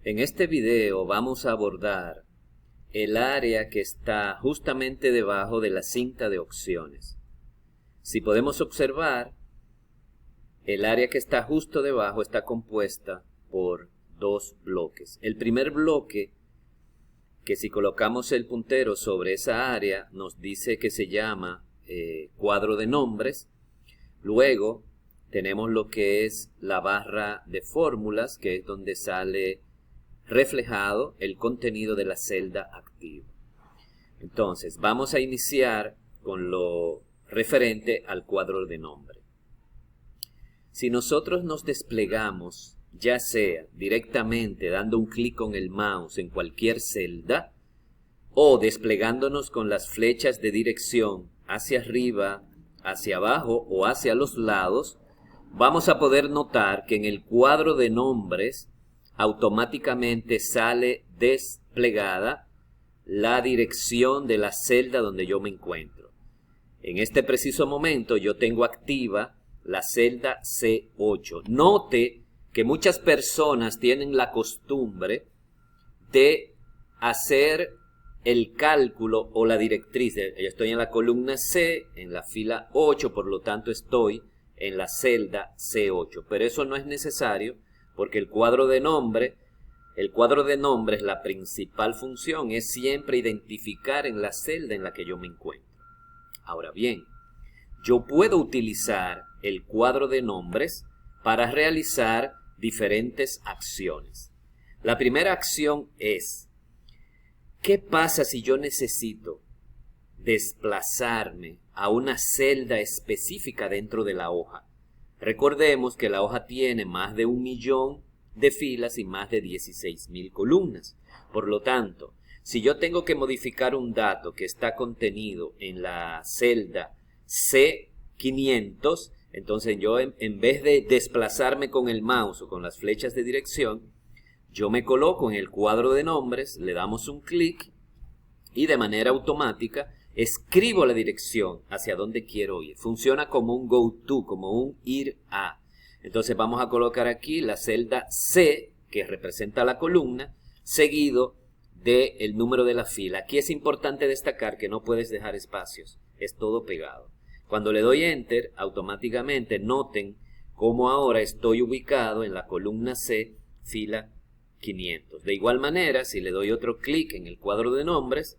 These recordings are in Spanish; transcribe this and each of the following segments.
En este video vamos a abordar el área que está justamente debajo de la cinta de opciones. Si podemos observar, el área que está justo debajo está compuesta por dos bloques. El primer bloque, que si colocamos el puntero sobre esa área, nos dice que se llama cuadro de nombres. Luego tenemos lo que es la barra de fórmulas, que es donde sale reflejado el contenido de la celda activa. Entonces, vamos a iniciar con lo referente al cuadro de nombre. Si nosotros nos desplegamos, ya sea directamente dando un clic con el mouse en cualquier celda, o desplegándonos con las flechas de dirección hacia arriba, hacia abajo o hacia los lados, vamos a poder notar que en el cuadro de nombres automáticamente sale desplegada la dirección de la celda donde yo me encuentro. En este preciso momento yo tengo activa la celda C8. Note que muchas personas tienen la costumbre de hacer el cálculo o la directriz. Yo estoy en la columna C, en la fila 8, por lo tanto estoy en la celda C8. Pero eso no es necesario, porque el cuadro de nombres, la principal función es siempre identificar en la celda en la que yo me encuentro. Ahora bien, yo puedo utilizar el cuadro de nombres para realizar diferentes acciones. La primera acción es, ¿qué pasa si yo necesito desplazarme a una celda específica dentro de la hoja? Recordemos que la hoja tiene más de 1 millón de filas y más de 16.000 columnas. Por lo tanto, si yo tengo que modificar un dato que está contenido en la celda C500, entonces yo en vez de desplazarme con el mouse o con las flechas de dirección, yo me coloco en el cuadro de nombres, le damos un clic y de manera automática escribo la dirección hacia donde quiero ir. Funciona como un go to, como un ir a. Entonces vamos a colocar aquí la celda C, que representa la columna, seguido del número de la fila. Aquí es importante destacar que no puedes dejar espacios, es todo pegado. Cuando le doy Enter, automáticamente noten cómo ahora estoy ubicado en la columna C, fila 500. De igual manera, si le doy otro clic en el cuadro de nombres,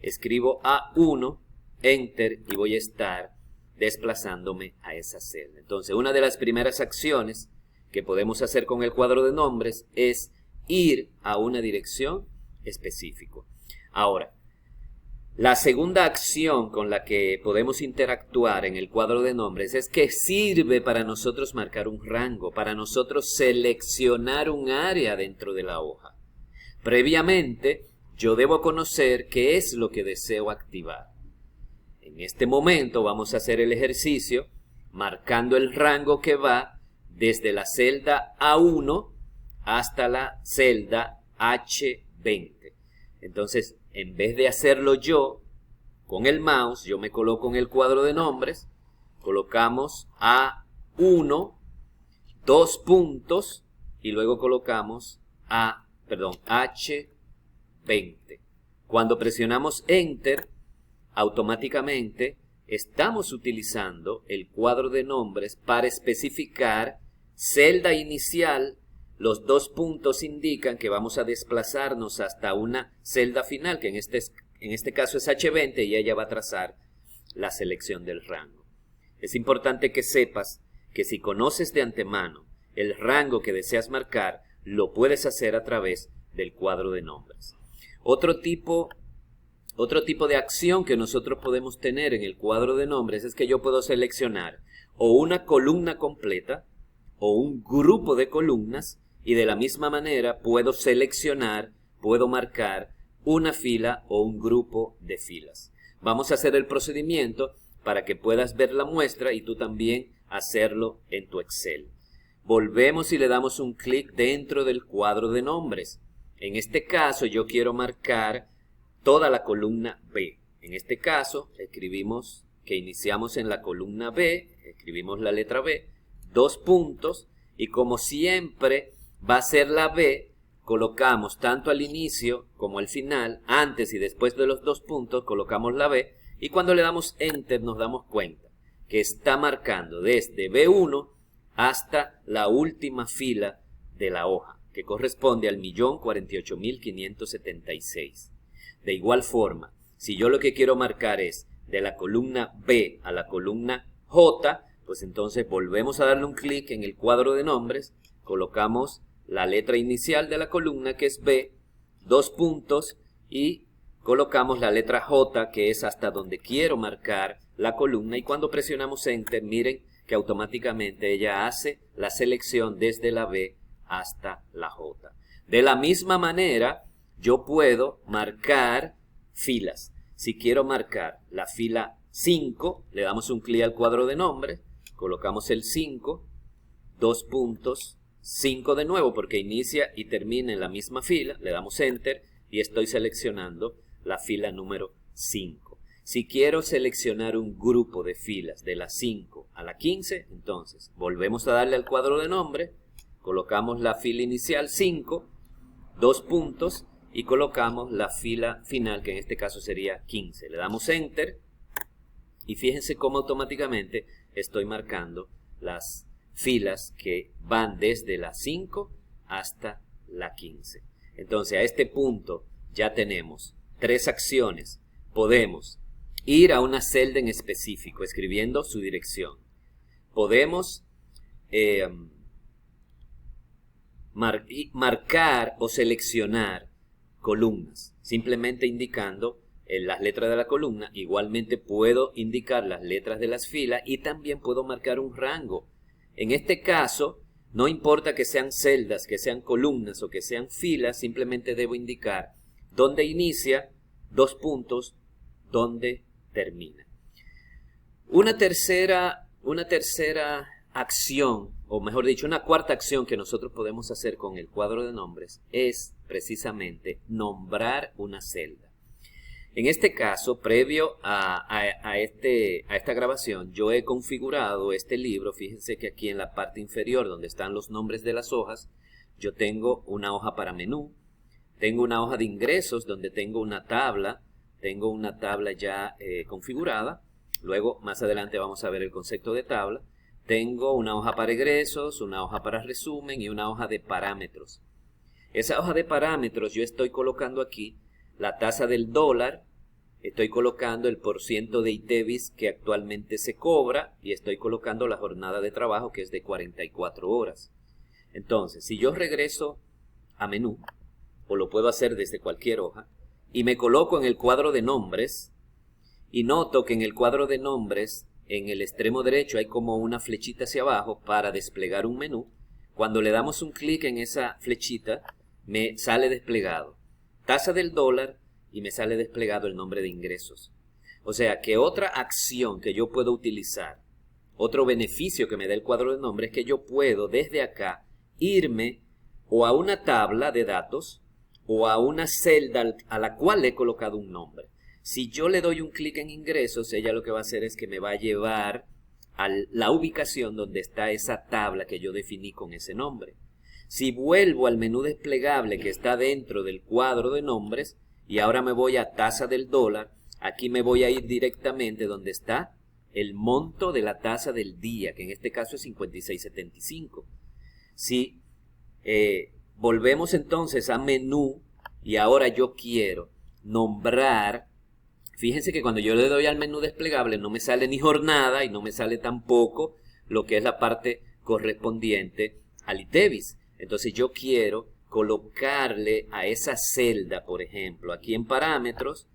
escribo A1, Enter, y voy a estar desplazándome a esa celda. Entonces, una de las primeras acciones que podemos hacer con el cuadro de nombres es ir a una dirección específica. Ahora, la segunda acción con la que podemos interactuar en el cuadro de nombres es que sirve para nosotros marcar un rango, para nosotros seleccionar un área dentro de la hoja. Previamente, yo debo conocer qué es lo que deseo activar. En este momento vamos a hacer el ejercicio marcando el rango que va desde la celda A1 hasta la celda H20. Entonces, en vez de hacerlo yo con el mouse, yo me coloco en el cuadro de nombres, colocamos A1, 2 puntos, y luego colocamos H20. Cuando presionamos Enter, automáticamente estamos utilizando el cuadro de nombres para especificar celda inicial. Los 2 puntos indican que vamos a desplazarnos hasta una celda final, que en este caso es H20, y ella va a trazar la selección del rango. Es importante que sepas que si conoces de antemano el rango que deseas marcar, lo puedes hacer a través del cuadro de nombres. Otro tipo de acción que nosotros podemos tener en el cuadro de nombres es que yo puedo seleccionar o una columna completa o un grupo de columnas, y de la misma manera puedo marcar una fila o un grupo de filas. Vamos a hacer el procedimiento para que puedas ver la muestra y tú también hacerlo en tu Excel. Volvemos y le damos un clic dentro del cuadro de nombres. En este caso yo quiero marcar toda la columna B. En este caso escribimos que iniciamos en la columna B, escribimos la letra B, 2 puntos, y como siempre va a ser la B, colocamos tanto al inicio como al final, antes y después de los dos puntos, colocamos la B, y cuando le damos Enter nos damos cuenta que está marcando desde B1 hasta la última fila de la hoja, que corresponde al 1.048.576. De igual forma, si yo lo que quiero marcar es de la columna B a la columna J, pues entonces volvemos a darle un clic en el cuadro de nombres, colocamos la letra inicial de la columna, que es B, dos puntos, y colocamos la letra J, que es hasta donde quiero marcar la columna, y cuando presionamos Enter, miren que automáticamente ella hace la selección desde la B hasta la J. De la misma manera, yo puedo marcar filas. Si quiero marcar la fila 5, le damos un clic al cuadro de nombre, colocamos el 5, dos puntos, 5 de nuevo porque inicia y termina en la misma fila, le damos Enter y estoy seleccionando la fila número 5. Si quiero seleccionar un grupo de filas de la 5 a la 15, entonces volvemos a darle al cuadro de nombre, colocamos la fila inicial 5, dos puntos, y colocamos la fila final, que en este caso sería 15. Le damos Enter y fíjense cómo automáticamente estoy marcando las filas que van desde la 5 hasta la 15. Entonces a este punto ya tenemos tres acciones. Podemos ir a una celda en específico escribiendo su dirección. Podemos marcar o seleccionar columnas, simplemente indicando las letras de la columna. Igualmente puedo indicar las letras de las filas y también puedo marcar un rango. En este caso, no importa que sean celdas, que sean columnas o que sean filas, simplemente debo indicar dónde inicia, dos puntos, dónde termina. Una tercera acción, o mejor dicho, una cuarta acción que nosotros podemos hacer con el cuadro de nombres es precisamente nombrar una celda. En este caso, previo a esta grabación, yo he configurado este libro. Fíjense que aquí en la parte inferior, donde están los nombres de las hojas, yo tengo una hoja para menú, tengo una hoja de ingresos donde tengo una tabla ya configurada. Luego, más adelante vamos a ver el concepto de tabla. Tengo una hoja para egresos, una hoja para resumen y una hoja de parámetros. Esa hoja de parámetros yo estoy colocando aquí la tasa del dólar, estoy colocando el % de ITEVIS que actualmente se cobra y estoy colocando la jornada de trabajo, que es de 44 horas. Entonces, si yo regreso a menú, o lo puedo hacer desde cualquier hoja, y me coloco en el cuadro de nombres, y noto que en el cuadro de nombres, en el extremo derecho hay como una flechita hacia abajo para desplegar un menú. Cuando le damos un clic en esa flechita, me sale desplegado tasa del dólar y me sale desplegado el nombre de ingresos. O sea que otra acción que yo puedo utilizar, otro beneficio que me da el cuadro de nombres, es que yo puedo desde acá irme o a una tabla de datos o a una celda a la cual le he colocado un nombre. Si yo le doy un clic en ingresos, ella lo que va a hacer es que me va a llevar a la ubicación donde está esa tabla que yo definí con ese nombre. Si vuelvo al menú desplegable que está dentro del cuadro de nombres y ahora me voy a tasa del dólar, aquí me voy a ir directamente donde está el monto de la tasa del día, que en este caso es 56.75. Si volvemos entonces a menú y ahora yo quiero nombrar, fíjense que cuando yo le doy al menú desplegable no me sale ni jornada y no me sale tampoco lo que es la parte correspondiente al ITEVIS. Entonces yo quiero colocarle a esa celda, por ejemplo, aquí en parámetros,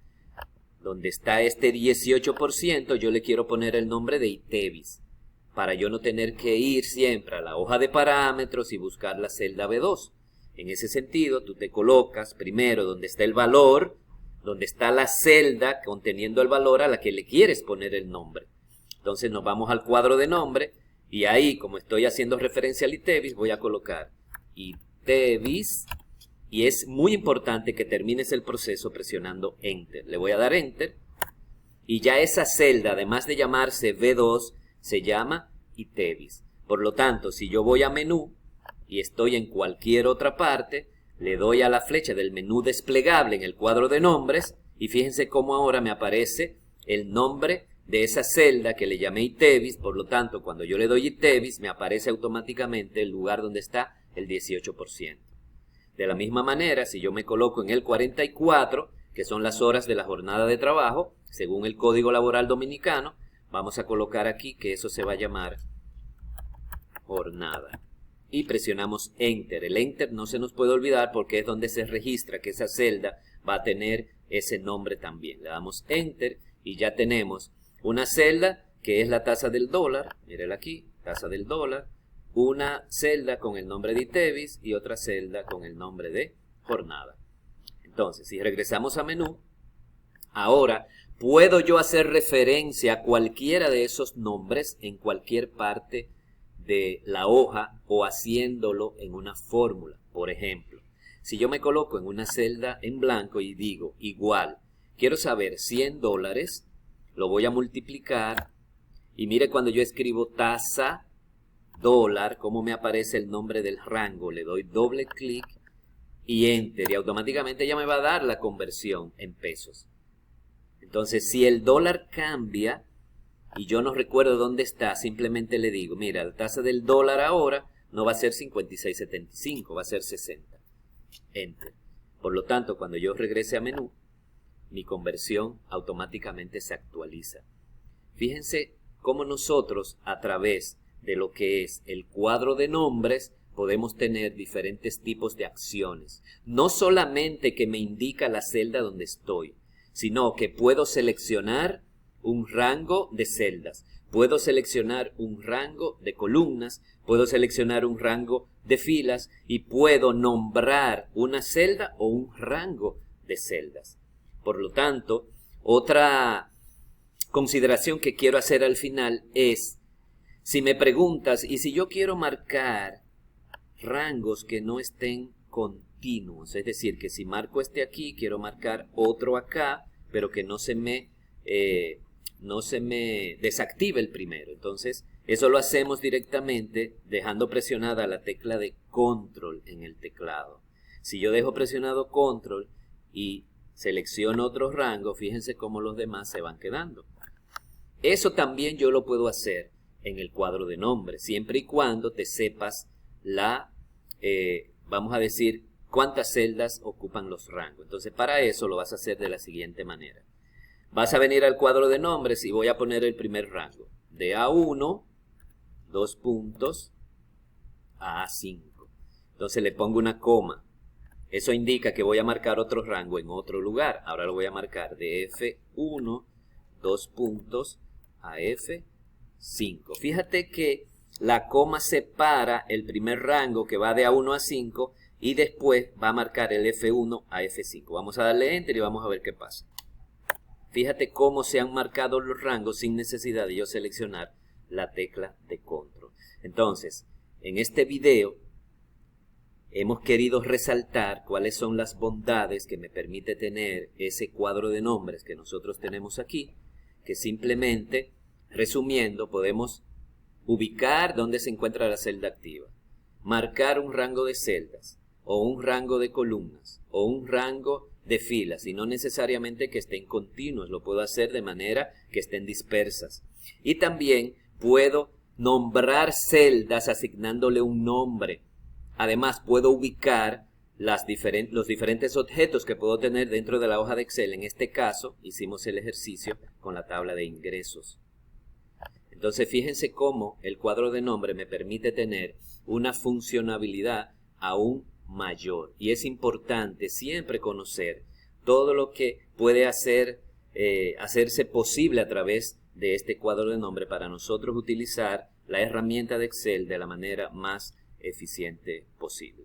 donde está este 18%, yo le quiero poner el nombre de ITEVIS, para yo no tener que ir siempre a la hoja de parámetros y buscar la celda B2. En ese sentido, tú te colocas primero donde está el valor, donde está la celda conteniendo el valor a la que le quieres poner el nombre. Entonces nos vamos al cuadro de nombre y ahí, como estoy haciendo referencia al ITEVIS, voy a colocar ITEVIS y es muy importante que termines el proceso presionando Enter. Le voy a dar Enter y ya esa celda, además de llamarse B2, se llama ITEVIS. Por lo tanto, si yo voy a menú y estoy en cualquier otra parte, le doy a la flecha del menú desplegable en el cuadro de nombres y fíjense cómo ahora me aparece el nombre de esa celda que le llamé ITEVIS. Por lo tanto, cuando yo le doy ITEVIS me aparece automáticamente el lugar donde está el 18%. De la misma manera, si yo me coloco en el 44, que son las horas de la jornada de trabajo, según el Código Laboral Dominicano, vamos a colocar aquí que eso se va a llamar jornada. Y presionamos Enter. El Enter no se nos puede olvidar porque es donde se registra que esa celda va a tener ese nombre también. Le damos Enter y ya tenemos una celda que es la tasa del dólar. Mírenla aquí, tasa del dólar. Una celda con el nombre de ITEVIS y otra celda con el nombre de jornada. Entonces, si regresamos a menú, ahora puedo yo hacer referencia a cualquiera de esos nombres en cualquier parte de la hoja o haciéndolo en una fórmula. Por ejemplo, si yo me coloco en una celda en blanco y digo igual, quiero saber $100, lo voy a multiplicar y mire cuando yo escribo tasa dólar, cómo me aparece el nombre del rango. Le doy doble clic y Enter y automáticamente ya me va a dar la conversión en pesos. Entonces, si el dólar cambia y yo no recuerdo dónde está, simplemente le digo, mira, la tasa del dólar ahora no va a ser 56.75, va a ser 60. Enter. Por lo tanto, cuando yo regrese a menú, mi conversión automáticamente se actualiza. Fíjense cómo nosotros, a través de lo que es el cuadro de nombres, podemos tener diferentes tipos de acciones. No solamente que me indica la celda donde estoy, sino que puedo seleccionar un rango de celdas, puedo seleccionar un rango de columnas, puedo seleccionar un rango de filas y puedo nombrar una celda o un rango de celdas. Por lo tanto, otra consideración que quiero hacer al final es, si me preguntas, y si yo quiero marcar rangos que no estén continuos, es decir, que si marco este aquí, quiero marcar otro acá, pero que no se me desactive el primero. Entonces, eso lo hacemos directamente dejando presionada la tecla de Control en el teclado. Si yo dejo presionado Control y selecciono otro rango, fíjense cómo los demás se van quedando. Eso también yo lo puedo hacer en el cuadro de nombres, siempre y cuando te sepas vamos a decir, cuántas celdas ocupan los rangos. Entonces, para eso lo vas a hacer de la siguiente manera. Vas a venir al cuadro de nombres y voy a poner el primer rango. De A1, 2 puntos, a A5. Entonces le pongo una coma. Eso indica que voy a marcar otro rango en otro lugar. Ahora lo voy a marcar de F1, 2 puntos, a F5. Fíjate que la coma separa el primer rango que va de A1 a 5 y después va a marcar el F1 a F5. Vamos a darle Enter y vamos a ver qué pasa. Fíjate cómo se han marcado los rangos sin necesidad de yo seleccionar la tecla de Control. Entonces, en este video hemos querido resaltar cuáles son las bondades que me permite tener ese cuadro de nombres que nosotros tenemos aquí, que simplemente, resumiendo, podemos ubicar dónde se encuentra la celda activa, marcar un rango de celdas, o un rango de columnas, o un rango de filas, y no necesariamente que estén continuos, lo puedo hacer de manera que estén dispersas. Y también puedo nombrar celdas asignándole un nombre. Además, puedo ubicar los diferentes objetos que puedo tener dentro de la hoja de Excel. En este caso, hicimos el ejercicio con la tabla de ingresos. Entonces, fíjense cómo el cuadro de nombre me permite tener una funcionalidad aún mayor. Y es importante siempre conocer todo lo que puede hacerse posible a través de este cuadro de nombre para nosotros utilizar la herramienta de Excel de la manera más eficiente posible.